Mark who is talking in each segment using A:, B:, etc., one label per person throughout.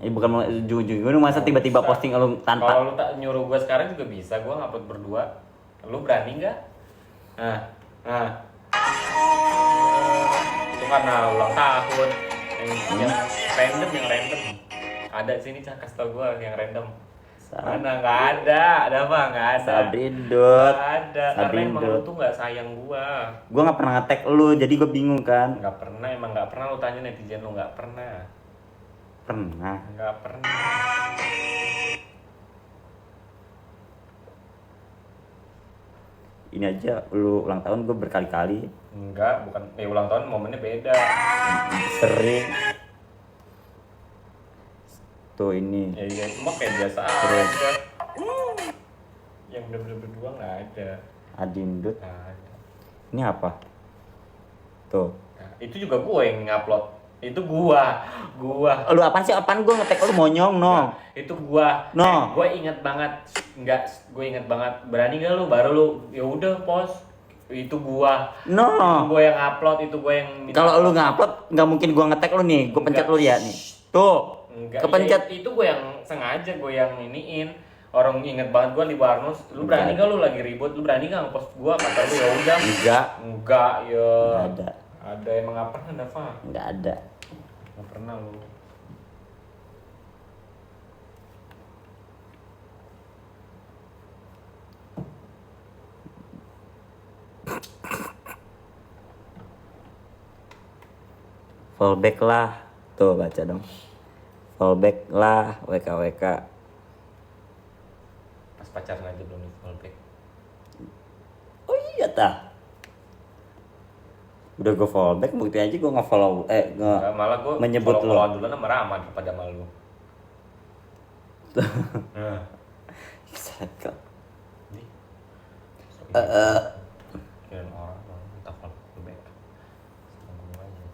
A: Bukan ujung-ujung. Lu masa tiba-tiba posting lu tanpa.
B: Kalau lu tak nyuruh gue sekarang juga bisa, gue ngupload berdua. Lu berani nggak? Nah. Itu karena ulang tahun. Yang random. Ada sini kasih tau gue yang random. Mana nggak ada apa nggak ada.
A: Sabrindut.
B: Nggak ada. Karena emang lu tuh nggak sayang gue.
A: Gue nggak pernah nge-tag lu, jadi gue bingung kan.
B: Nggak pernah, emang nggak pernah lu tanya netizen lu, nggak pernah.
A: Pernah.
B: Nggak pernah.
A: Ini aja lu ulang tahun gue berkali-kali.
B: Enggak, bukan. Ulang tahun momennya beda.
A: Sering. Tuh ini.
B: Ya cuma kayak biasa aja. Yang bener-bener berdua nggak ada.
A: Adindut.
B: Nggak ada.
A: Ini apa? Tuh.
B: Nah, itu juga gue yang ngupload. Itu gua.
A: Lu apaan sih? Apaan gue nge-tag lu monyong, no?
B: Nah, itu gua.
A: No.
B: Gue inget banget. Enggak, gue inget banget. Berani gak lu? Baru lu. Ya udah post. Itu gua.
A: No.
B: Itu gua yang upload. Itu gua yang.
A: Kalau lu nge-upload, nggak mungkin gue nge-tag lu nih. Gue pencet lu ya nih. Tuh.
B: Enggak.
A: Kepencet.
B: Ya, itu gua yang sengaja. Gua yang iniin. Orang inget banget gua di Barnos. Lu berani gak lu lagi ribut? Lu berani gak nge-post gua? Kata lu ya udah. Enggak ya.
A: Nggak ada.
B: Ada emang nggak pernah Dava?
A: Nggak ada.
B: Nggak pernah lu.
A: Fallback lah. Tuh baca dong. Fallback lah. WKWK.
B: Pas pacaran aja belum di fallback.
A: Oh iya tah. Udah gue fallback, bukti aja gue nge-follow.
B: Enggak, malah gue
A: menyebut lo.
B: follow duluan sama Rahmat kepada malu. Nah.
A: Sekel.
B: Kirain orang minta follow back. Sama gue aja.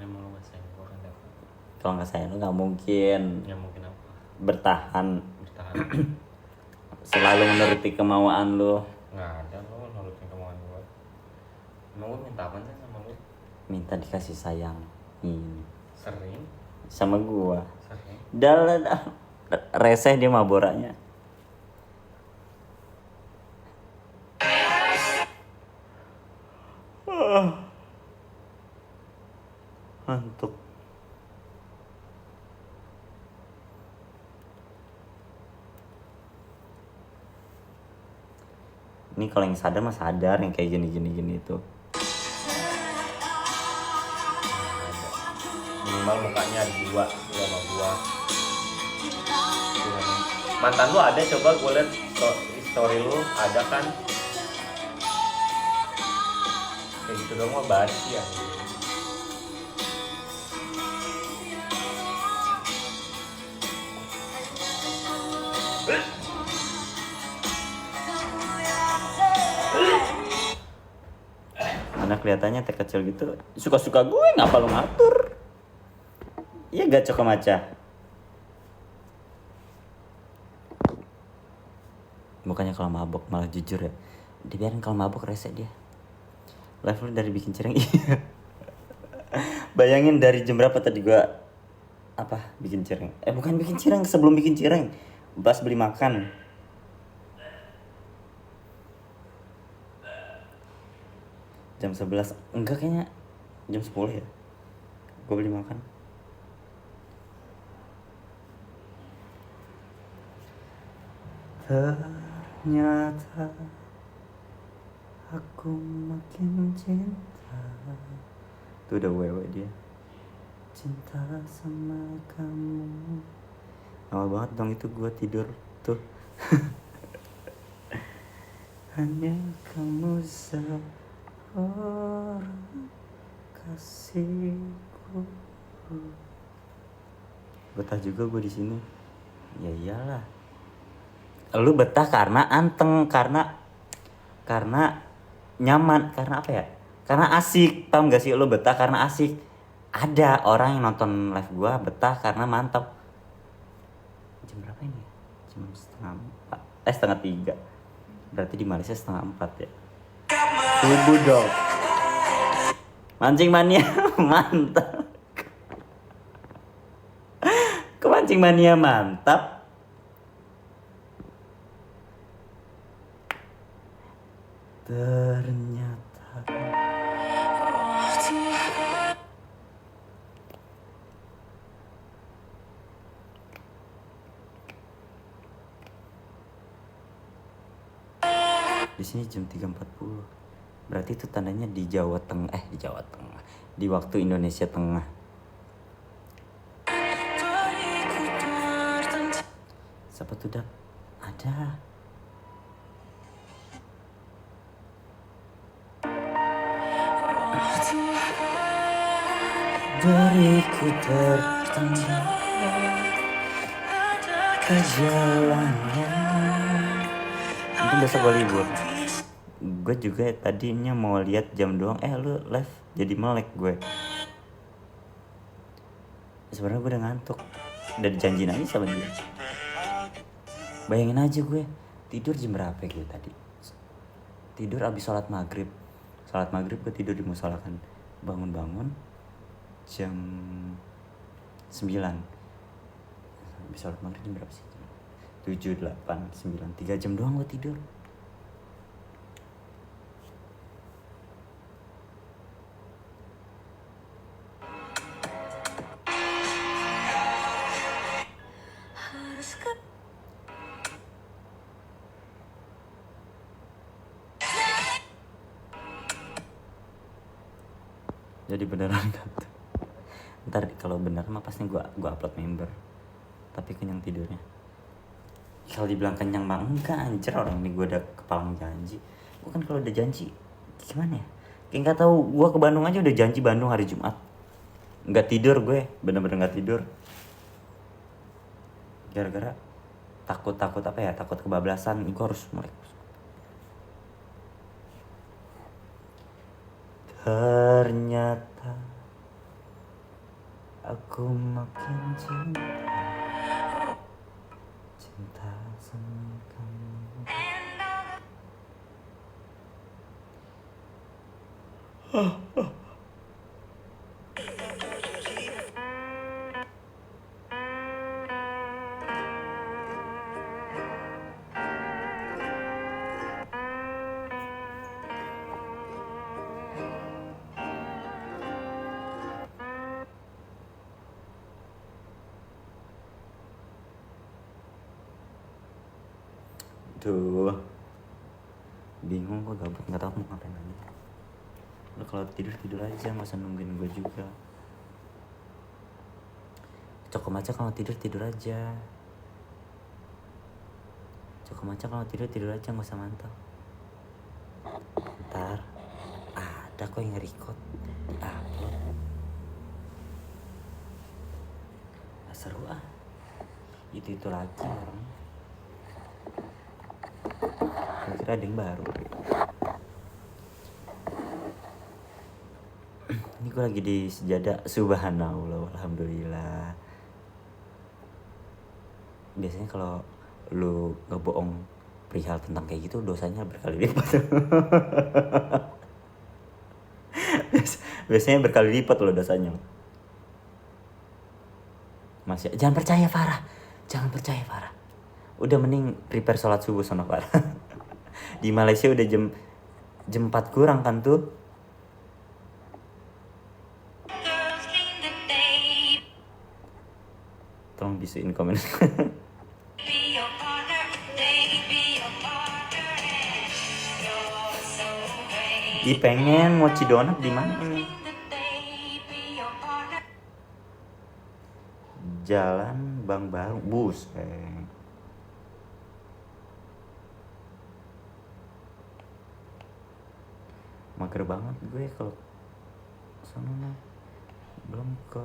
B: Emang lu gak sayang gue kan Dava?
A: Kalau nggak sayang lu nggak mungkin
B: Ya mungkin apa?
A: bertahan.
B: Bertahan.
A: Selalu menuruti kemauan lu.
B: Nggak ada lo nurutin kemauan gue. Emang gue minta apa sih sama lu?
A: Minta dikasih sayang. Ini
B: Sering.
A: sama gua.
B: Sering.
A: Dalam reseh dia maboranya. Ngantuk. Ini kalau yang sadar mah sadar, yang kayak gini itu.
B: Minimal mukanya ada dua sama gua. Mantan lu ada, coba gue liat story lu ada kan? Kayak gitu dong mah basi ya.
A: Anak kelihatannya teh kecil gitu, suka-suka gue, ngapa lu ngatur? Iya gak cok maca. Bukannya kalau mabok malah jujur ya. Dibiarin kalau mabok rese dia. Live lu dari bikin cireng. Iya. Bayangin dari jam berapa tadi gue bikin cireng. Bukan bikin cireng, sebelum bikin cireng. Pas beli makan. Jam 11, enggak kayaknya jam 10 ya. Gue beli makan. Ternyata aku makin cinta. Tuh udah wewe dia. Cinta sama kamu. Lama banget dong itu gue tidur tuh. Hanya kamu seorang kasihku. Betah juga gue di sini. Ya iyalah. Lu betah karena anteng, karena nyaman, karena apa ya? Karena asik. Paham gak sih lu betah karena asik? Ada orang yang nonton live gue betah karena mantap. Jam berapa ini? Jam setengah 3. Berarti di Malaysia 3:30 ya. Subuh dong. Mancing mania mantap. Mancing mania mantap. Ternyata di sini jam 3.40. Berarti itu tandanya di Jawa Tengah, di Jawa Tengah. Di waktu Indonesia Tengah. Siapa tuh, Dap? Ada. Dariku tertanda ke jalannya. Mungkin besok gue libur. Gue juga tadinya mau lihat jam doang, lu live jadi melek gue. Sebenarnya gue udah ngantuk, udah dijanjiin aja sama dia. Bayangin aja gue tidur jam berapa gue tadi? Tidur abis sholat maghrib gue tidur di musola kan. Bangun jam 9. Abis sholat maghrib jam berapa sih? 7, 8, 9, 3 jam doang gue tidur. Jadi beneran kan tuh. Ntar kalau bener mah pasti gua upload member. Tapi kenyang tidurnya. Kalau dibilang kenyang mah enggak, anjir, orang ini gua udah kepalang janji. Gua kan kalau udah janji gimana ya? Kayak nggak tahu, gua ke Bandung aja udah janji Bandung hari Jumat. Nggak tidur gue, bener-bener nggak tidur. Gara-gara takut apa ya? Takut kebablasan. Gua harus melek. Ternyata aku makin cinta sama kamu. Tuh, bingung gue, gabut, nggak tahu mau ngapain lagi. Lo kalau tidur aja, nggak usah nungguin gue juga. Cokomaca kalau tidur aja. Cokomaca kalau tidur aja, nggak usah mantau. Ntar ada kok yang record di-upload. Seru ah. Itu lagi orang. Kira-kira ada yang baru. Ini gue lagi di sejadah. Subhanallah, alhamdulillah. Biasanya kalau lu ngebohong perihal tentang kayak gitu, dosanya berkali lipat. Biasanya berkali lipat lo dosanya. Masih jangan percaya Farah. Udah mending prepare sholat subuh sono Farah. Di Malaysia udah jam 4 kurang kan tuh. Tolong bisuin komen. Ih, pengen mochi donat di mana ini? Jalan Bang Baru, buset. Mager banget gue kalau sana mah. Belum ke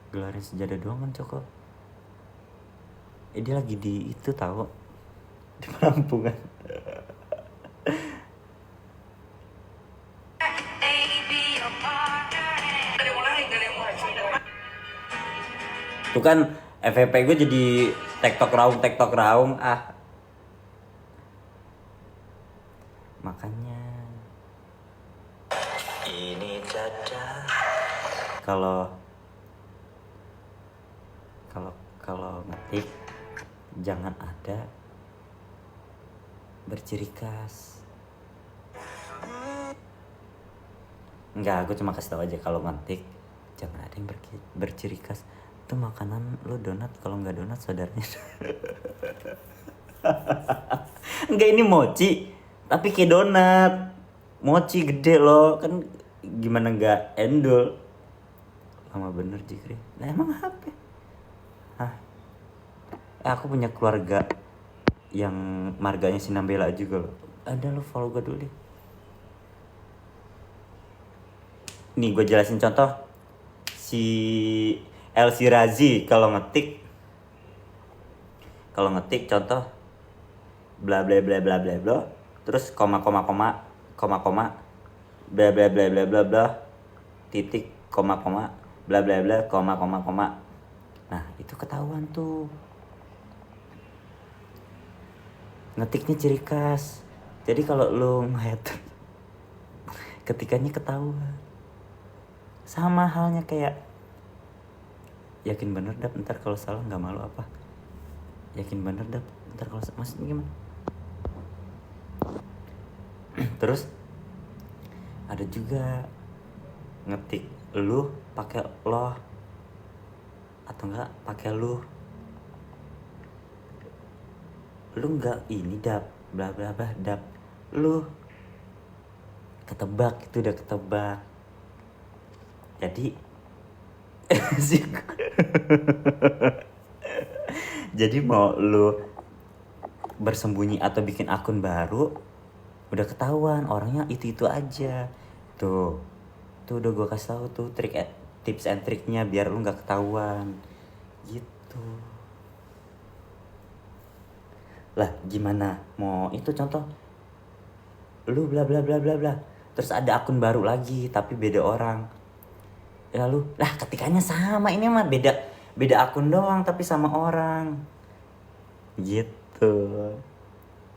A: gelarin sejadah doang kan Coko. Dia lagi di itu tahu, di Perampungan. Tuh kan FVP gue jadi tektok raung ah. Makanya ini Kalau kalau kalau ngetik jangan ada berciri khas. Enggak, aku cuma kasih tahu aja kalau ngetik jangan ada yang berciri khas. Itu makanan lu donat, kalau nggak donat saudaranya. Enggak, ini mochi tapi kayak donat. Mochi gede loh, kan gimana nggak endol. Lama bener Jikri. Nah emang apa? Hah? Aku punya keluarga yang marganya Sinambela juga loh. Ada lo, follow gue dulu deh. Nih gue jelasin contoh. Si Elsi Razi kalau ngetik contoh bla bla bla bla bla bla, terus koma bla bla bla bla bla bla, titik bla bla bla koma. Nah itu ketahuan tuh, ngetiknya ciri khas. Jadi kalau lu nge-header ketikannya ketahuan. Sama halnya kayak yakin bener dap, ntar kalau salah nggak malu apa? Yakin bener dap, ntar kalau maksudnya gimana? Terus ada juga ngetik lu pakai lo atau enggak pakai lu enggak ini dap bla bla bla dap, lu ketebak, itu udah ketebak. Jadi jadi mau lu bersembunyi atau bikin akun baru udah ketahuan orangnya itu aja. Tuh udah gue kasih tahu tuh tips and triknya biar lu nggak ketahuan gitu. Lah gimana mau itu contoh lu bla bla bla bla bla, terus ada akun baru lagi tapi beda orang, lalu lah ketikannya sama, ini mah beda akun doang tapi sama orang gitu.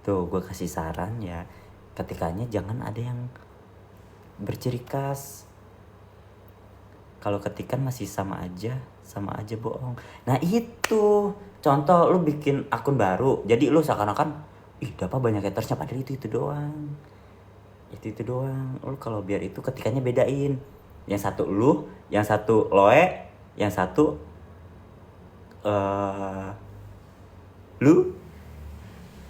A: Tuh gue kasih saran ya, ketikanya jangan ada yang berciri khas. Kalau ketikan masih sama aja bohong. Nah itu contoh lu bikin akun baru, jadi lu seakan-akan dapat banyak hatersnya padahal itu doang. Lu kalau biar itu ketikannya bedain. Yang satu lu, yang satu loe, yang satu lu,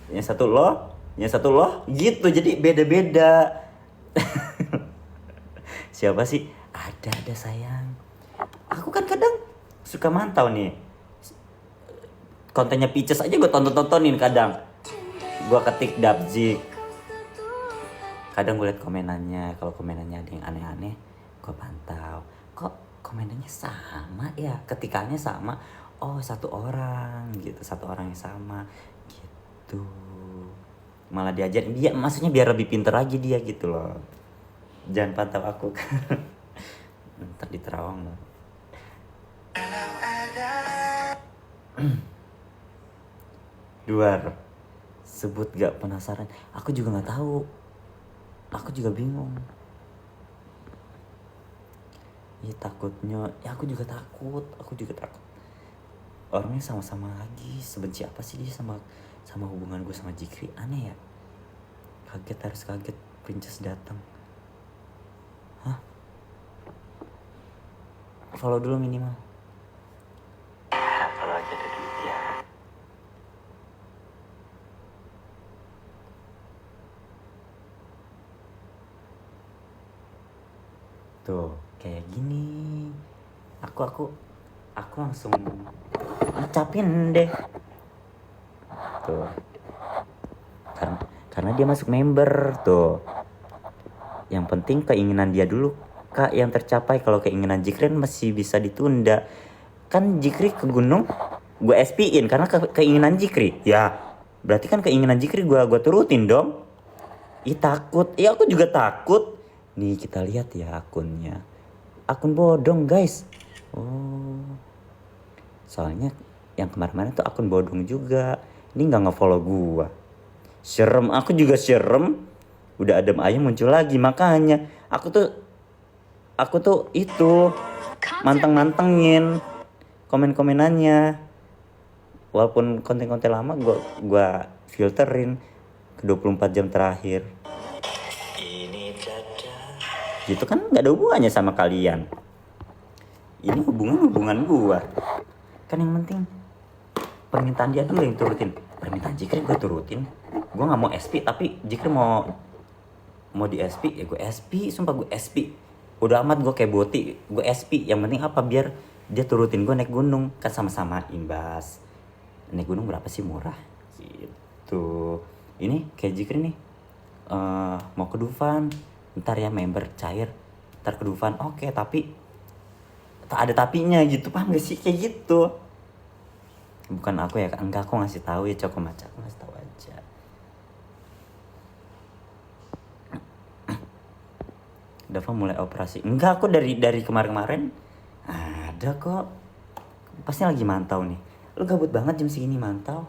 A: yang satu lo gitu. Jadi beda-beda. Siapa sih? Ada sayang. Aku kan kadang suka mantau nih kontennya Peaches aja, gue tontonin kadang. Gue ketik Dabzik, kadang gue liat komenannya. Kalau komenannya ada yang aneh-aneh gue pantau. Kok komenannya sama ya, ketikannya sama. Oh satu orang yang sama gitu. Malah diajarin dia, maksudnya biar lebih pinter lagi dia gitu loh. Jangan pantau aku. Ntar di Terawang loh. Duar, sebut gak penasaran? Aku juga gak tahu. Aku juga bingung. Ya takutnya, aku juga takut. Orangnya sama-sama lagi. Sebenci apa sih dia sama hubungan gue sama Jikri? Aneh ya. Harus kaget Princess datang. Hah? Follow dulu minimal. Follow aja ada duit ya. Tuh, kayak gini. Aku langsung ngucapin deh. Tuh. Karena dia masuk member tuh. Yang penting keinginan dia dulu Kak yang tercapai. Kalau keinginan Jikri masih bisa ditunda. Kan Jikri ke gunung gue SP-in karena keinginan Jikri. Ya, berarti kan keinginan Jikri gue turutin dong. Takut. Aku juga takut. Nih kita lihat ya akunnya. Akun bodong guys. Oh. Soalnya yang kemarin-kemarin tuh akun bodong juga. Ini gak nge-follow gue. Serem, aku juga serem. Udah adem ayem muncul lagi. Makanya aku tuh aku tuh itu mantengin komen-komenannya. Walaupun konten-konten lama gua filterin ke 24 jam terakhir. Gitu kan nggak ada hubungannya sama kalian. Ini hubungan gua. Kan yang penting permintaan dia dulu yang turutin. Permintaan Jikri gua turutin. Gua nggak mau SP, tapi Jikri mau di SP ya gue SP, sumpah gue SP. Udah amat gue kayak boti, gue SP. Yang penting apa, biar dia turutin gue naik gunung, kan sama-sama imbas. Naik gunung berapa sih, murah gitu. Ini kayak Jikri nih, mau ke Dufan ntar ya, member cair ntar ke Dufan. Oke, tapi tak ada tapinya gitu, paham gak sih, kayak gitu. Bukan aku ya, enggak, aku ngasih tahu ya, Coko Maca, aku ngasih tahu aja. Dava mulai operasi. Enggak, aku dari kemarin-kemarin ada kok. Pasti lagi mantau nih. Lu gabut banget jam segini mantau.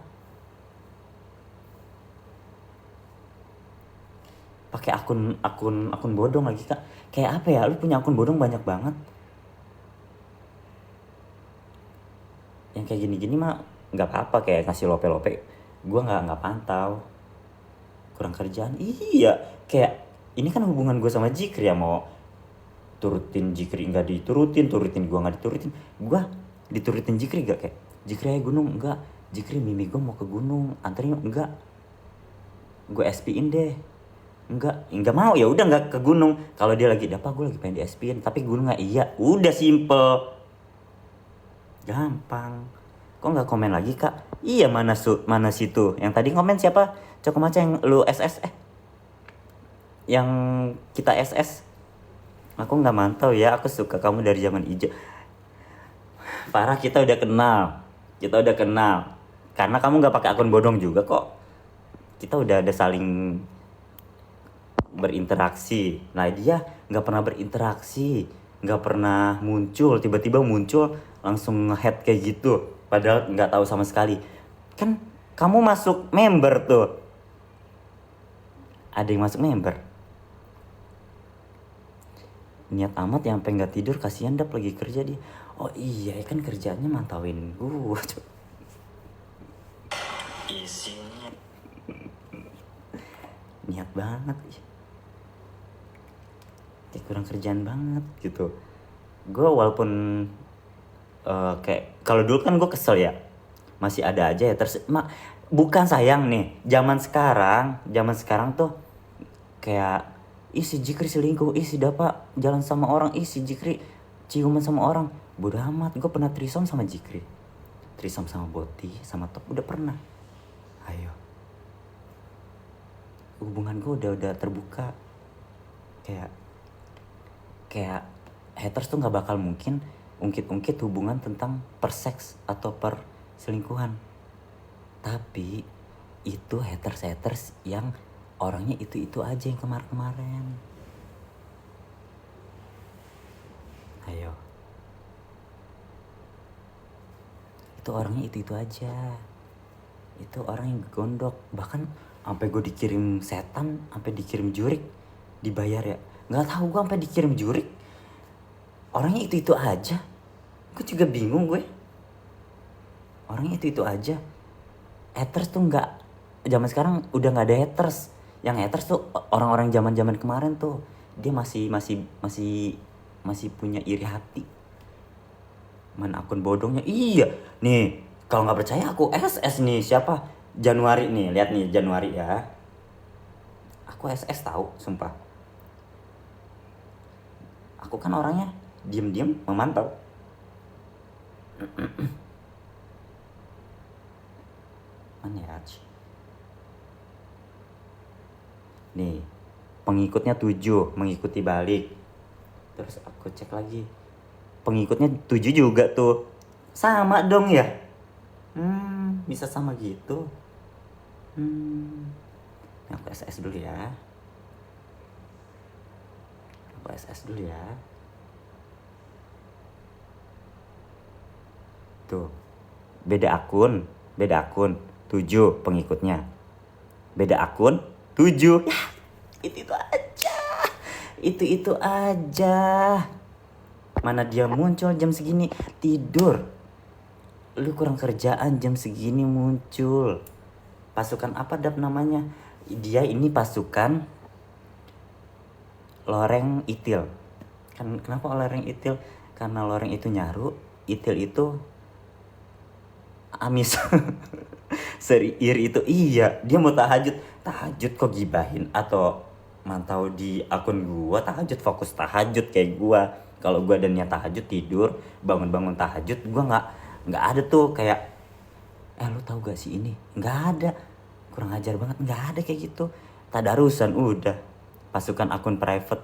A: Pakai akun bodong lagi, Kak. Kayak apa ya? Lu punya akun bodong banyak banget. Yang kayak gini-gini mah enggak apa-apa, kayak ngasih lope-lope. Gua enggak pantau. Kurang kerjaan. Iya, kayak ini kan hubungan gue sama Jikri ya, mau turutin Jikri nggak diturutin, turutin gue nggak diturutin. Gue diturutin Jikri gak, kayak Jikri ayo gunung, enggak. Jikri mimi gue mau ke gunung, anterin, enggak. Gue SP-in deh, enggak mau, ya udah nggak ke gunung. Kalau dia lagi dapat, gue lagi pengen di SP-in, tapi gunung nggak, iya, udah simple, gampang. Kok nggak komen lagi, Kak? Iya, mana situ yang tadi komen siapa? Coko Maca yang lu SS yang kita SS. Aku nggak mantau ya, aku suka kamu dari zaman hijau. Parah, kita udah kenal karena kamu nggak pakai akun bodong juga kok. Kita udah ada saling berinteraksi. Nah, dia nggak pernah berinteraksi, nggak pernah muncul, tiba-tiba muncul langsung nge-head kayak gitu, padahal nggak tahu sama sekali. Kan kamu masuk member tuh, ada yang masuk member. Niat amat yang sampai nggak tidur, kasihan Dap lagi kerja dia. Oh iya, kan kerjanya mantauin gua. Isinya niat banget, kayak kurang kerjaan banget gitu. Gue walaupun kayak kalau dulu kan gue kesel ya, masih ada aja ya bukan sayang nih, zaman sekarang tuh kayak si Jikri selingkuh, si Dapa jalan sama orang, si Jikri ciuman sama orang. Bodoh amat, gue pernah threesome sama Jikri, threesome sama Boti, sama Top, udah pernah. Ayo, hubungan gue udah terbuka. Kayak haters tuh nggak bakal mungkin ungkit-ungkit hubungan tentang perseks atau perselingkuhan. Tapi itu haters yang orangnya itu aja yang kemarin. Ayo, itu orangnya itu aja. Itu orang yang gondok, bahkan sampai gue dikirim setan, sampai dikirim jurik, dibayar ya. Nggak tahu gue sampai dikirim jurik. Orangnya itu aja. Gue juga bingung gue. Orangnya itu aja. Haters tuh nggak, zaman sekarang udah nggak ada haters. Yang haters tuh orang-orang zaman kemarin tuh, dia masih punya iri hati. Mana akun bodongnya? Iya, nih kalau nggak percaya aku SS nih, siapa? Januari nih, lihat nih Januari ya. Aku SS tahu, sumpah. Aku kan orangnya diam-diam memantau. Mana ya? Nih, pengikutnya 7, mengikuti balik. Terus aku cek lagi, pengikutnya 7 juga tuh. Sama dong ya? Bisa sama gitu. Aku SS dulu ya. Tuh, beda akun 7 pengikutnya. Beda akun 7. Ya, itu aja. Itu aja. Mana dia muncul jam segini tidur. Lu kurang kerjaan jam segini muncul. Pasukan apa Dap namanya? Dia ini pasukan loreng itil. Kan kenapa loreng itil? Karena loreng itu nyaru, itil itu amis. Serir itu iya, dia mau tahajud kok gibahin atau mantau di akun gua tahajud, fokus tahajud kayak gua. Kalau gua dan niat tahajud tidur, bangun tahajud, gua nggak ada tuh kayak lu tahu gak sih ini? Nggak ada. Kurang ajar banget, nggak ada kayak gitu. Tadarusan udah. Pasukan akun private.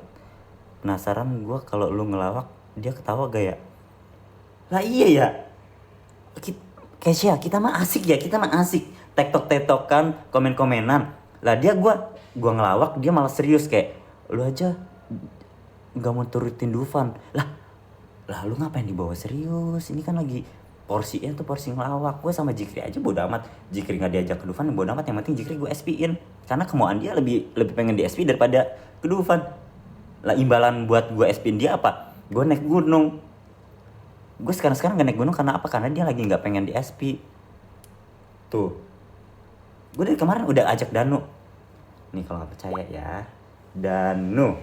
A: Penasaran gua kalau lu ngelawak, dia ketawa gak ya? Lah iya ya. Kesya, kita mah asik. Tektokan, komen-komenan. Lah dia gua ngelawak, dia malah serius kayak lu aja nggak mau turutin Dufan. Lah lu ngapain dibawa serius? Ini kan lagi porsinya tuh porsi ngelawak. Gue sama Jikri aja bodo amat. Jikri nggak diajak ke Dufan, bodo amat. Yang penting Jikri gue SP-in. Karena kemauan dia lebih pengen di SP daripada ke Dufan. Lah imbalan buat gue SP-in dia apa? Gue naik gunung. Gue sekarang gak naik gunung karena apa? Karena dia lagi gak pengen di SP. Tuh. Gue dari kemarin udah ajak Danu. Nih kalau gak percaya ya. Danu.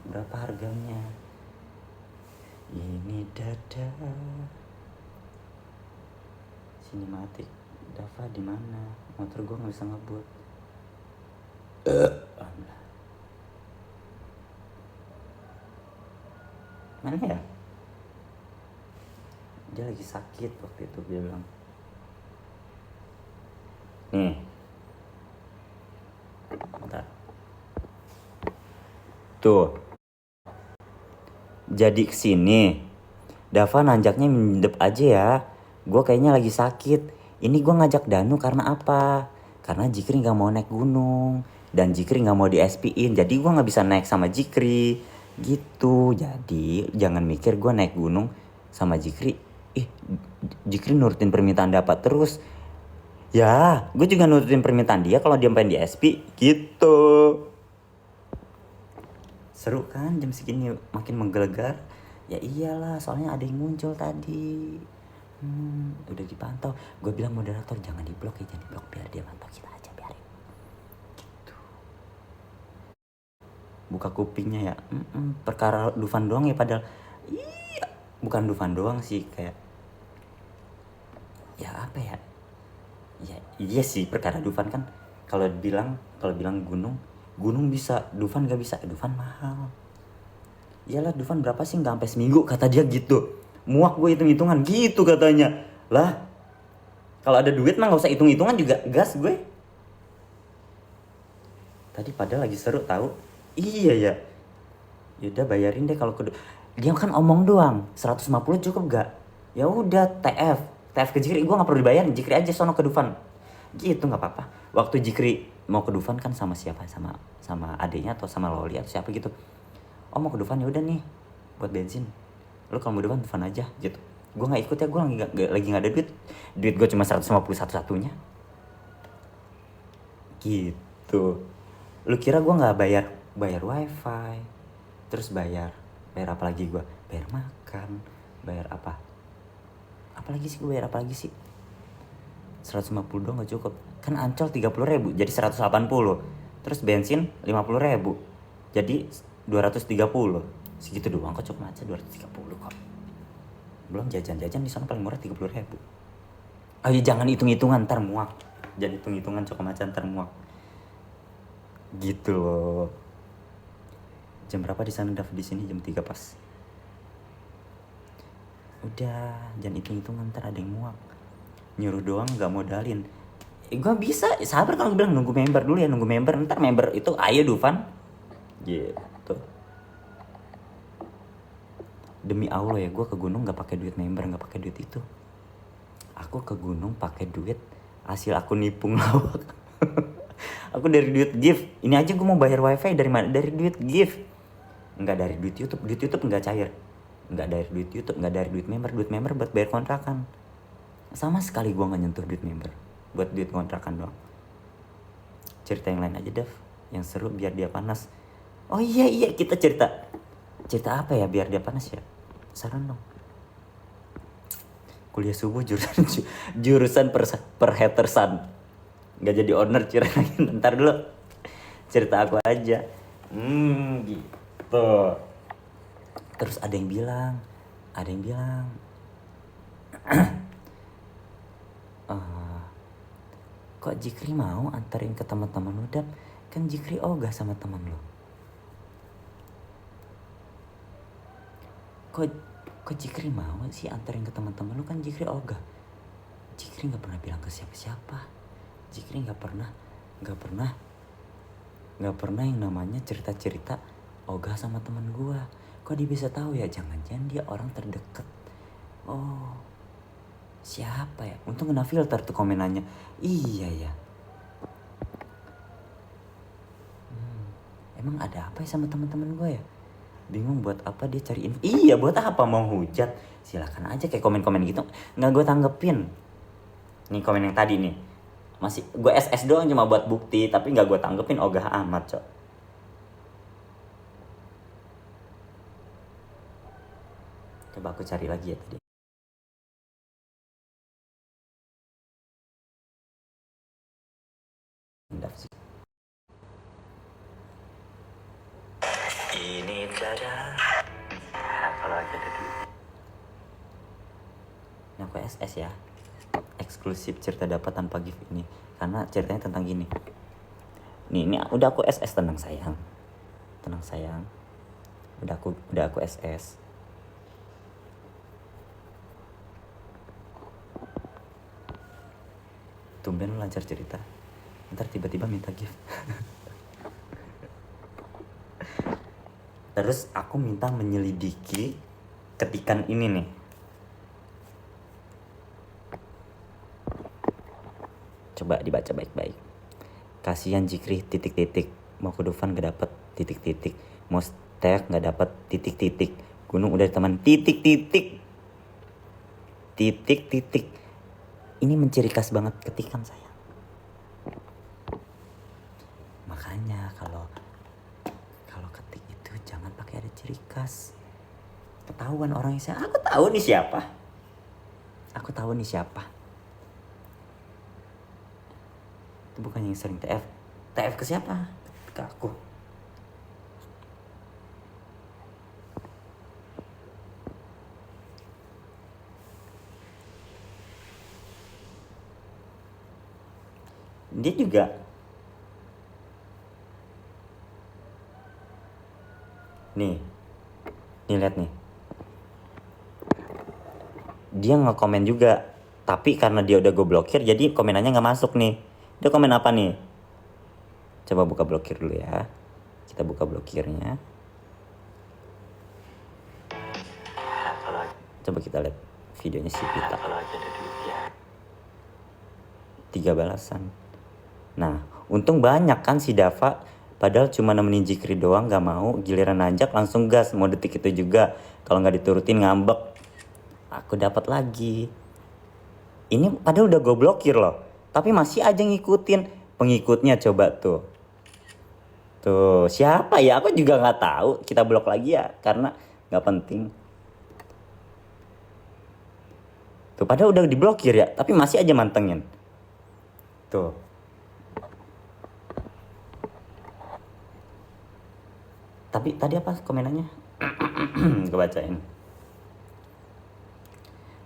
A: Berapa harganya? Ini dada. Sinematik. Dava di mana? Motor gue nggak bisa ngebut. Mana ya? Dia lagi sakit waktu itu dia bilang. Nih. Bentar. Tuh. Jadi kesini. Dava nanjaknya mendep aja ya. Gue kayaknya lagi sakit. Ini gue ngajak Danu karena apa? Karena Jikri gak mau naik gunung. Dan Jikri gak mau di SP-in. Jadi gue gak bisa naik sama Jikri. Gitu. Jadi jangan mikir gue naik gunung sama Jikri. Jikri nurutin permintaan dapat terus. Ya gue juga nurutin permintaan dia kalau dia pengen di SP. Gitu. Seru kan jam segini makin menggelegar. Ya iyalah soalnya ada yang muncul tadi. Udah dipantau. Gue bilang moderator jangan diblok ya, jangan diblok biar dia pantau kita aja, biarin. Gitu. Buka kupingnya ya. Perkara Dufan doang ya padahal. Iya, bukan Dufan doang sih kayak. Ya apa ya? Ya iya sih perkara Dufan kan kalau bilang gunung bisa, Dufan gak bisa. Dufan mahal. Iyalah Dufan berapa sih nggak sampai seminggu kata dia gitu. Muak gue hitung-hitungan gitu katanya. Lah kalau ada duit mah nggak usah hitung-hitungan juga gas gue. Tadi padahal lagi seru tahu. Iya ya. Yaudah bayarin deh kalau dia kan omong doang. 150 cukup gak? Ya udah TF ke Jikri. Gue nggak perlu dibayarin. Jikri aja sono ke Dufan. Gitu nggak apa-apa. Waktu Jikri mau ke Dufan kan sama siapa? Sama adiknya atau sama Loli atau siapa gitu. Mau ke Dufan ya udah nih buat bensin. Lu kalau mau Dufan aja gitu. Gue nggak ikut ya, gue lagi nggak ada duit gue cuma 150 satu-satunya gitu. Lu kira gue nggak bayar wifi, terus bayar apa lagi? Gue bayar makan, bayar apa lagi sih? Gue bayar apa lagi sih? 150 doang gak cukup kan. Ancol 30.000 jadi 180, terus bensin 50.000 jadi 230. Segitu doang kok, cukup aja 230 kok. Belum jajan di sana paling murah 30.000. Ayo jangan hitung-hitungan ntar muak. Jangan hitung-hitungan cukup aja ntar muak. Gitu loh. Jam berapa di sana? Di sini jam 3 pas. Udah jangan hitung-hitungan ntar ada yang muak. Nyuruh doang nggak modalin. Gue bisa sabar kalau bilang nunggu member dulu ya, nunggu member. Ntar member itu ayo Dufan. Gitu. Demi Allah ya, gue ke gunung nggak pakai duit member, nggak pakai duit itu. Aku ke gunung pakai duit hasil aku nipung lawak. Aku dari duit gift. Ini aja gue mau bayar wifi dari mana? Dari duit gift. Nggak dari duit YouTube. Duit YouTube nggak cair. nggak dari duit YouTube, nggak dari duit member buat bayar kontrakan. Sama sekali gue nggak nyentuh duit member, buat duit kontrakan doang. Cerita yang lain aja Dev, yang seru biar dia panas. Oh iya kita cerita apa ya biar dia panas ya, saran dong. Kuliah subuh jurusan perhetersan, nggak jadi owner lagi. Ntar dulu cerita aku aja. Gitu. Terus ada yang bilang kok Jikri mau anterin ke teman-teman lu, Dap? Kan Jikri ogah sama teman lu. Kok Jikri mau sih anterin ke teman-teman lu, kan Jikri ogah. Jikri nggak pernah bilang ke siapa-siapa. Jikri nggak pernah yang namanya cerita ogah sama teman gua. Kok dia bisa tahu ya? Jangan-jangan dia orang terdekat. Oh, siapa ya? Untung kena filter tuh komenannya. Iya ya. Emang ada apa ya sama teman-teman gue ya? Bingung buat apa dia cari info. Iya, buat apa mau hujat? Silakan aja kayak komen-komen gitu. Nggak gue tanggepin. Nih komen yang tadi nih. Masih gue SS doang cuma buat bukti, tapi nggak gue tanggepin, ogah amat, Cok. Coba aku cari lagi ya tadi. Ini dada. Kalau aja ada duit. Ini aku SS ya. Eksklusif cerita dapat tanpa gift ini. Karena ceritanya tentang gini. Nih, ini udah aku SS, tenang sayang. Udah aku SS. Tumben lu lancar cerita. Ntar tiba-tiba minta gift. Terus aku minta menyelidiki ketikan ini nih. Coba dibaca baik-baik. Kasihan Jikri ... Mau ke Dufan gak dapet ... Mau stek gak dapet ... Gunung udah teman ... Ini menciri khas banget ketikan saya. Makanya kalau ketik itu jangan pakai ada ciri khas. Ketahuan orangnya saya. Aku tahu nih siapa. Itu bukan yang sering TF ke siapa? Ke aku. Dia juga nih lihat nih, dia nge-komen juga, tapi karena dia udah gue blokir jadi komenannya nggak masuk nih. Dia komen apa nih? Coba buka blokir dulu ya. Kita buka blokirnya. Coba kita lihat videonya si Pita. 3 balasan. Nah, untung banyak kan si Dava. Padahal cuma nemenin Jikri doang, gak mau. Giliran nanjak langsung gas. Mau detik itu juga. Kalau gak diturutin ngambek. Aku dapat lagi. Ini padahal udah gue blokir loh. Tapi masih aja ngikutin. Pengikutnya coba tuh. Tuh, siapa ya? Aku juga gak tahu. Kita blok lagi ya. Karena gak penting. Tuh, padahal udah diblokir ya. Tapi masih aja mantengin. Tuh. Tapi tadi apa komenannya? Gue bacain.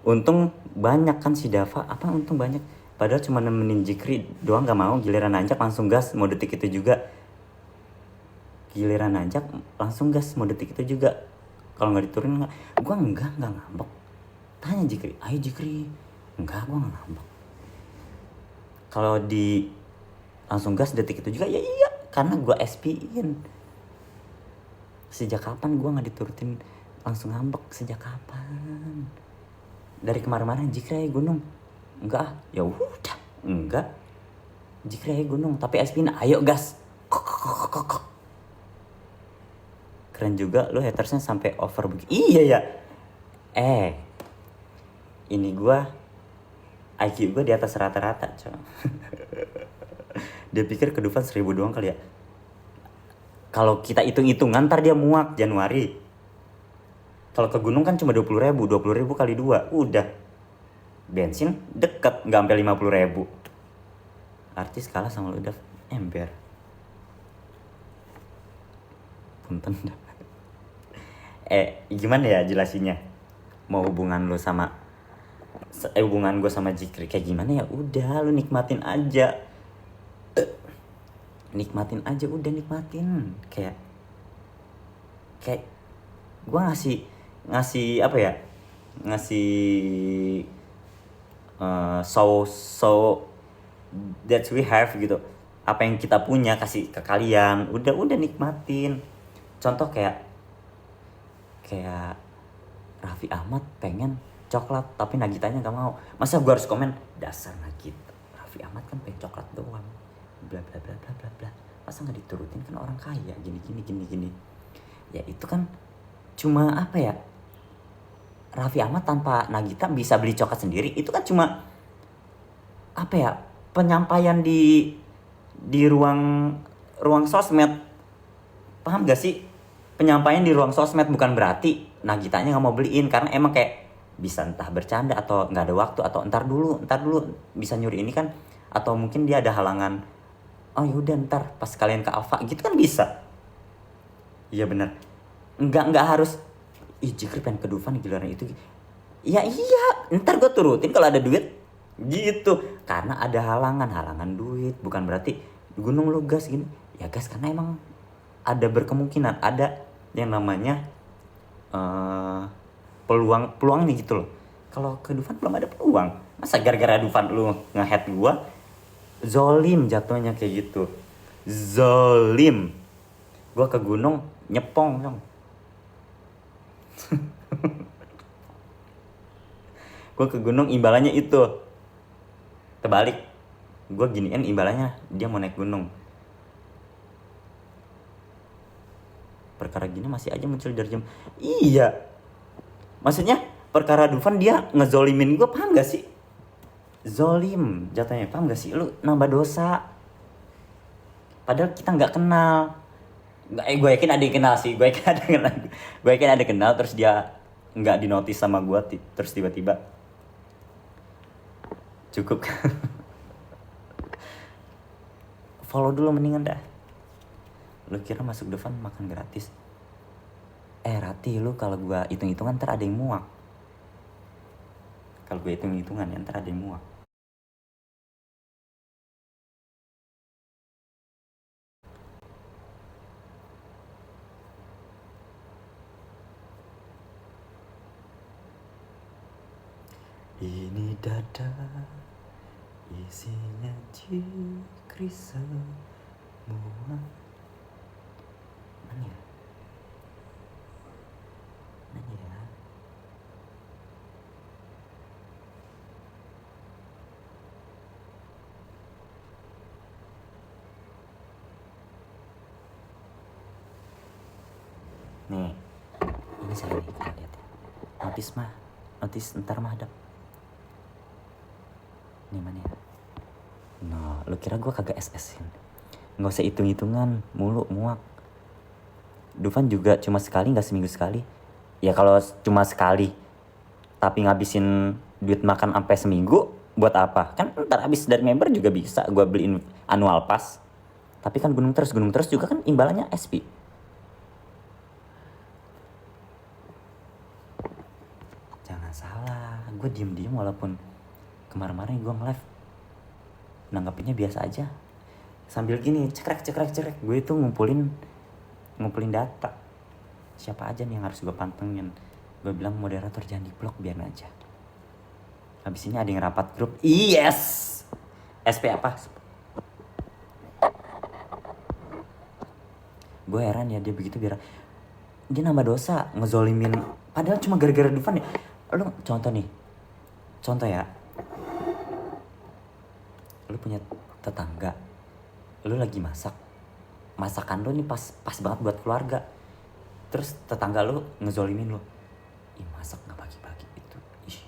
A: Untung banyak kan si Dava. Apa untung banyak? Padahal cuma nemenin Jikri doang gak mau. Giliran nanjak langsung gas. Mau detik itu juga. Mau detik itu juga. Kalau gak diturunin gak. Gue enggak ngambek. Tanya Jikri. Ayo Jikri. Enggak, gue gak ngambek. Kalau di langsung gas detik itu juga. Ya iya. Karena gue SP-in. Sejak kapan gue gak diturutin langsung ngambek? Sejak kapan? Dari kemarin-kemarin Jikri gunung. Enggak, ya udah, enggak. Jikri gunung, tapi SP-in ayo gas. Keren juga lo hatersnya sampai over begitu. Iya ya. Ini gue IQ gue di atas rata-rata coy. Dia pikir ke Dufan 1000 doang kali ya. Kalau kita hitung-hitungan ntar dia muak Januari. Kalau ke gunung kan cuma 20.000 kali 2 udah. Bensin deket, nggak sampai 50.000. Artis kalah sama lu udah ember. Punten. Gimana ya jelasinnya? Mau hubungan lu sama hubungan gue sama Jikri kayak gimana ya? Udah lu nikmatin aja. Nikmatin aja, udah nikmatin. Kayak gue ngasih apa ya? Ngasih so that we have gitu. Apa yang kita punya kasih ke kalian. Udah nikmatin. Contoh kayak Raffi Ahmad pengen coklat tapi Nagitanya gak mau. Masa gue harus komen dasar Nagita, Raffi Ahmad kan pengen coklat doang, bla bla bla bla bla bla. Masa nggak diturutin, kan orang kaya gini. Ya itu kan cuma apa ya, Raffi Ahmad tanpa Nagita bisa beli coklat sendiri. Itu kan cuma apa ya, penyampaian di ruang sosmed. Paham gak sih? Penyampaian di ruang sosmed, bukan berarti Nagitanya nggak mau beliin, karena emang kayak bisa entah bercanda atau nggak ada waktu atau ntar dulu bisa nyuri ini kan, atau mungkin dia ada halangan. Oh yaudah ntar pas kalian ke Alfa gitu kan bisa. Iya bener. Nggak harus. Jikri pengen ke Dufan giliran itu. Ya iya, ntar gue turutin kalau ada duit gitu. Karena ada halangan duit, bukan berarti gunung lu gas gini. Ya gas karena emang ada berkemungkinan ada yang namanya peluang nih gitu loh. Kalau ke Dufan belum ada peluang. Masa gara-gara Dufan lu nge-head gua, zolim jatuhnya kayak gitu. Zolim. Gua ke gunung nyepong dong. Gua ke gunung imbalannya itu. Terbalik. Gua giniin imbalannya dia mau naik gunung. Perkara gini masih aja muncul dari jam. Iya. Maksudnya perkara Dufan dia ngezolimin gue, paham gak sih? Zolim jatuhnya, paham gak sih? Lu nambah dosa. Padahal kita gak kenal. Gue yakin ada yang kenal sih. Gue yakin ada kenal terus dia gak dinotis sama gue. Terus tiba-tiba cukup. Follow dulu mendingan dah. Lu kira masuk Dufan makan gratis? Rati, lu kalau gue hitung-hitungan ntar ada yang muak. Kalau gue hitung-hitungan ya ntar ada yang muak. Ini dada isinya Jikri semua. Mana ya? Nih, ini saya nih, kita lihat ya. Notis ntar mah ada. Nih mana ya? No, lu kira gue kagak SS-in? Nggak usah hitung-hitungan mulu, muak. Dufan juga cuma sekali, nggak seminggu sekali. Ya kalau cuma sekali, tapi ngabisin duit makan sampai seminggu, buat apa? Kan ntar habis dari member juga bisa gue beliin annual pass. Tapi kan gunung terus juga kan imbalannya SP. Jangan salah, gue diem walaupun kemarin gue nge-live nanggapinnya biasa aja. Sambil gini, cekrek. Gue itu ngumpulin data. Siapa aja nih yang harus gue pantengin. Gue bilang moderator jangan di-blok, biar aja. Habis ini ada yang rapat grup. Yes! SP apa? Gue heran ya dia begitu, biar dia nambah dosa, ngezolimin. Padahal cuma gara-gara Dufan ya. Lu contoh ya. Lu punya tetangga, lu lagi masakan lu nih pas banget buat keluarga. Terus tetangga lu ngezolimin lu. ih masak nggak pagi-pagi itu, ih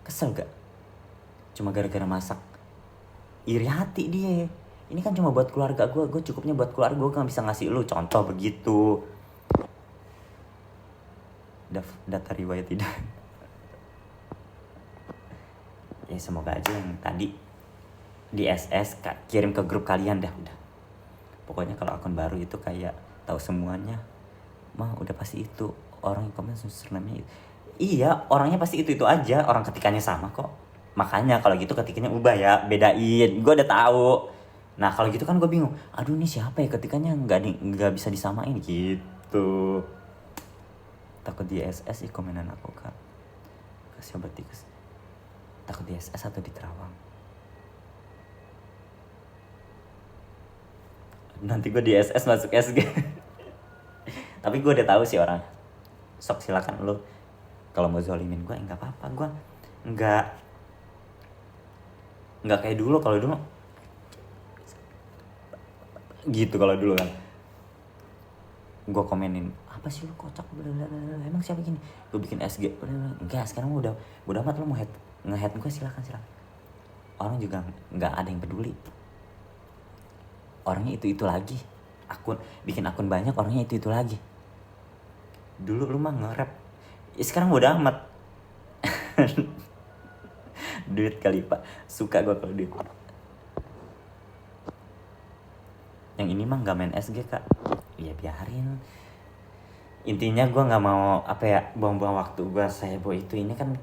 A: kesel gak? Cuma gara-gara masak, iri hati dia. Ini kan cuma buat keluarga gue cukupnya buat keluarga, gue kan bisa ngasih lu contoh begitu. Data riwayat tidak. Ya semoga aja yang tadi di SS kirim ke grup kalian dah udah. Pokoknya kalau akun baru itu kayak tahu semuanya, mah udah pasti itu orang yang komen username-nya. Iya, orangnya pasti itu aja, orang ketikannya sama kok. Makanya kalau gitu ketikannya ubah ya, bedain. Gue udah tahu. Nah kalau gitu kan gue bingung. Aduh ini siapa ya ketikannya nggak bisa disamain gitu. Takut di SS komenan aku kak. Kasih obat tikus. Takut di SS atau di Terawang. Nanti gue di SS masuk SG. Tapi gue udah tahu sih orang. Sok silakan lu. Kalau mau zolimin gue nggak apa-apa. Gue nggak kayak dulu. Kalau dulu gitu, kalau dulu kan gue komenin apa sih lu kocak, emang siapa gini, gue bikin SG, enggak. Sekarang udah amat, lu mau nge-head gue silakan. Orang juga nggak ada yang peduli, orangnya itu lagi. Bikin akun banyak, orangnya itu lagi. Dulu lu mah nge-rap ya, sekarang udah amat. Duit kali pak, suka gue kalau duit. Yang ini mah nggak main SG kak, ya biarin. Intinya gue nggak mau buang-buang waktu gue seheboh itu. Ini kan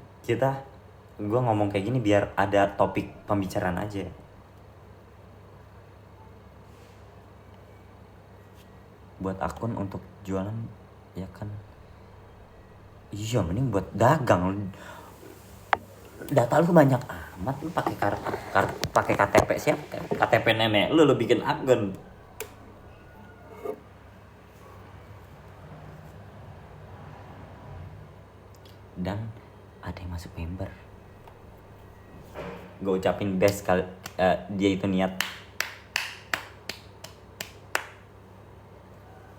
A: gue ngomong kayak gini biar ada topik pembicaraan aja. Buat akun untuk jualan ya kan, iya mending buat dagang. Data lu banyak amat, lu pakai KTP siapa? KTP nenek lu bikin akun. Dan ada yang masuk member. Gue ucapin best kali dia itu niat.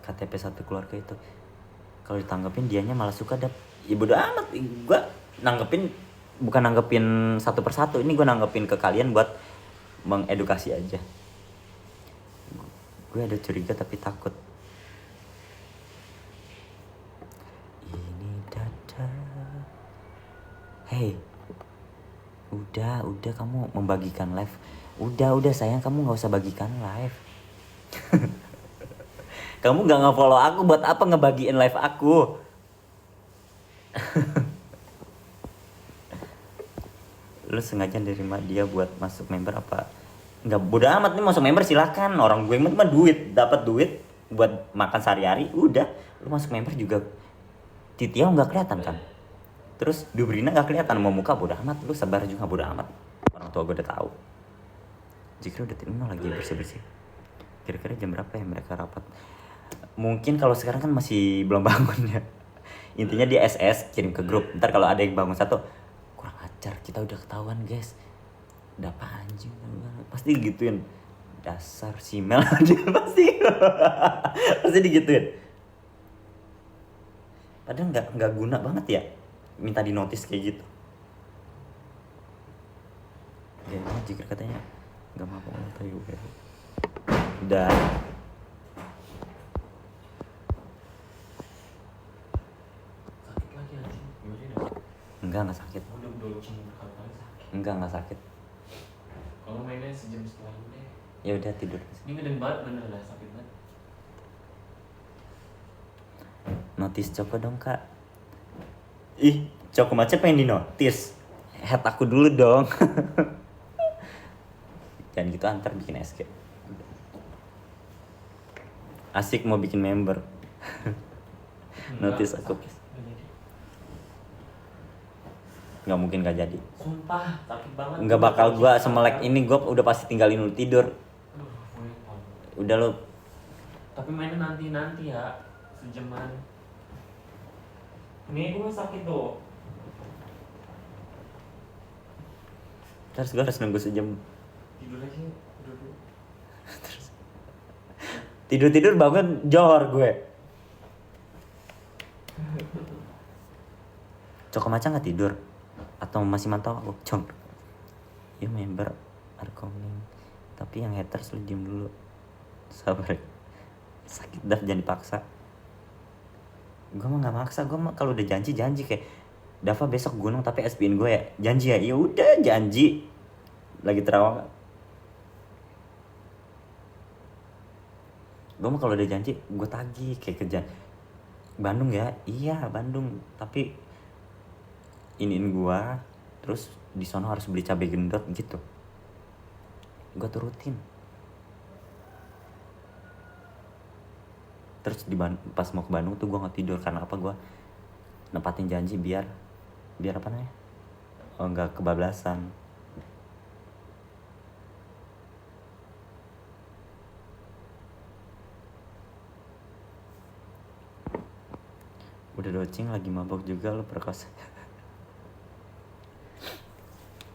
A: KTP satu keluarga itu kalau ditanggepin dianya malah suka ya bodo amat. Gue bukan nanggepin satu persatu, ini gue nanggepin ke kalian buat mengedukasi aja. Gue ada curiga tapi takut. Ini dada. Hey, udah kamu membagikan live. Udah sayang, kamu nggak usah bagikan live. Kamu nggak nge-follow aku, buat apa ngebagiin live aku? Lu sengaja nerima dia buat masuk member apa? Nggak, bodo amat nih masuk member silakan. Orang gue mah duit, dapat duit buat makan sehari-hari. Udah, lu masuk member juga Titiau nggak kelihatan kan? Terus Dubrina nggak kelihatan, mau muka bodo amat. Lu sebar juga bodo amat. Orang tua gue udah tahu. Jika udah lagi bersih-bersih. Kira-kira jam berapa ya mereka rapat? Mungkin kalau sekarang kan masih belum bangun ya. Intinya di SS kirim ke grup. Ntar kalau ada yang bangun satu, kurang ajar, kita udah ketahuan guys. Udah apa anjing, pasti digituin. Dasar simel aja pasti digituin. Padahal nggak guna banget ya minta di notice kayak gitu. Ya jika katanya nggak mau tahu ya. Udah. Enggak sakit. Enggak sakit.
B: Kalau mainnya sejam setelah ini.
A: Ya udah tidur.
B: Ini ngeden banget, bener lah, sakit banget.
A: Notice Coko dong kak. Ih, Coko macet pengen di notice. Head aku dulu dong. Jangan gitu, antar bikin SG. Asik mau bikin member. Notice aku. Nggak mungkin gak jadi.
B: Sumpah, sakit banget.
A: Nggak bakal gua semelek ini, gua udah pasti tinggalin lu tidur. Udah lu.
B: Tapi mainnya nanti ya, sejaman. Ini gua sakit tuh.
A: Terus gua harus nunggu sejam.
B: Tidur aja, dulu.
A: Tidur bangun johor gue. Coko Maca nggak tidur atau masih mantau aku? Cong, you member are coming, tapi yang haters lu diem dulu, sabar, sakit dah, jangan dipaksa. Gue mah nggak maksa, gue mah kalau udah janji kayak Dava besok gunung tapi SPin gue ya, janji ya, ya udah janji, lagi terawang. Gue mah kalau udah janji gue tagih kayak kerja Bandung ya, iya Bandung, tapi iniin gue, terus di sono harus beli cabai gendot gitu, gue turutin. Terus pas mau ke Bandung tuh gue nggak tidur karena apa, gue nempatin janji biar apa namanya, nggak kebablasan. Udah docing lagi mabok juga lo perkosa.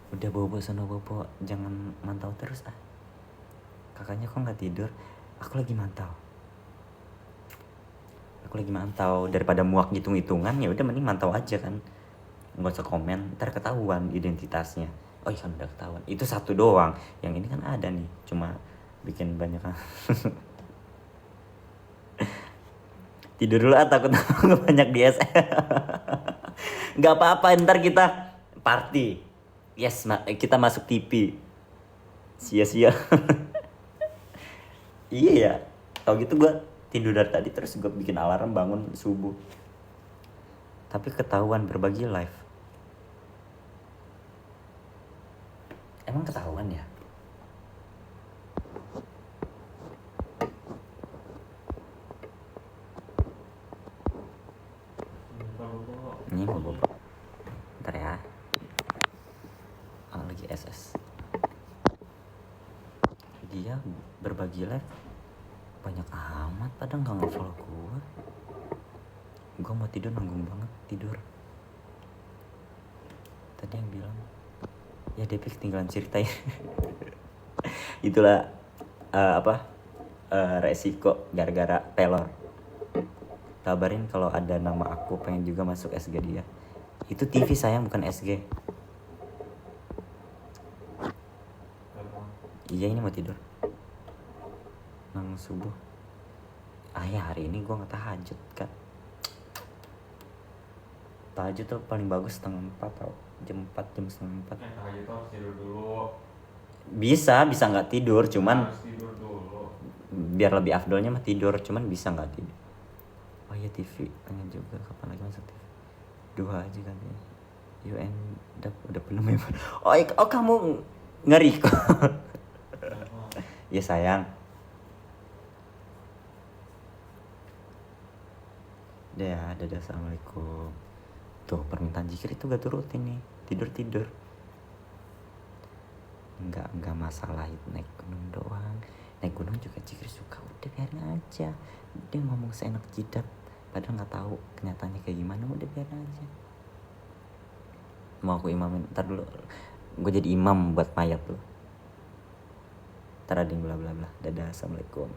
A: Udah bobo sono bobo, jangan mantau terus ah. Kakaknya kok nggak tidur, aku lagi mantau daripada muak hitungan ya udah mending mantau aja kan, nggak usah komen, ntar ketahuan identitasnya. Oh iya kan udah ketahuan, itu satu doang, yang ini kan ada nih, cuma bikin banyak. Tidur dulu ah, takut banyak di SM. Nggak apa-apa, ntar kita party. Yes, kita masuk TV. Sia-sia. Iya ya, kalau gitu gue tidur dari tadi terus gue bikin alarm bangun subuh. Tapi ketahuan berbagi live. Emang ketahuan ya? Ini mau bobo. Ntar ya. Lagi SS. Dia berbagi live banyak amat, padahal nggak nge-follow gue. Gue mau tidur, nanggung banget tidur. Tadi yang bilang ya Depi ketinggalan cerita ya. Itulah resiko gara-gara pelor. Kabarin kalau ada nama aku, pengen juga masuk SG dia. Itu TV sayang, bukan SG. Iya ini mau tidur. Nang subuh. Ya hari ini gue nggak tahajud kan. Tahajud tuh paling bagus 3:30 tau. Jam 4, jam 3:30.
B: Tahajud tuh harus tidur dulu.
A: Bisa nggak tidur, cuman
B: Harus tidur dulu.
A: biar lebih afdolnya mah tidur, cuman bisa nggak tidur. Oh iya TV, pengen juga kapan lagi masuk TV. 2 aja kan ya. UN udah belum ya? Oh kamu ngeri kok. Ya sayang. Dadah, assalamualaikum. Tuh permintaan zikir itu gak turutin nih, tidur. Enggak masalah itu naik gunung doang. Naik gunung juga zikir suka, udah biarin aja. Dia ngomong seenak jidat, padahal nggak tahu kenyataannya kayak gimana, udah biarin aja. Mau aku imamin, ntar dulu gue jadi imam buat mayat lo. Ntar ada yang bla bla bla. Dadah, assalamualaikum.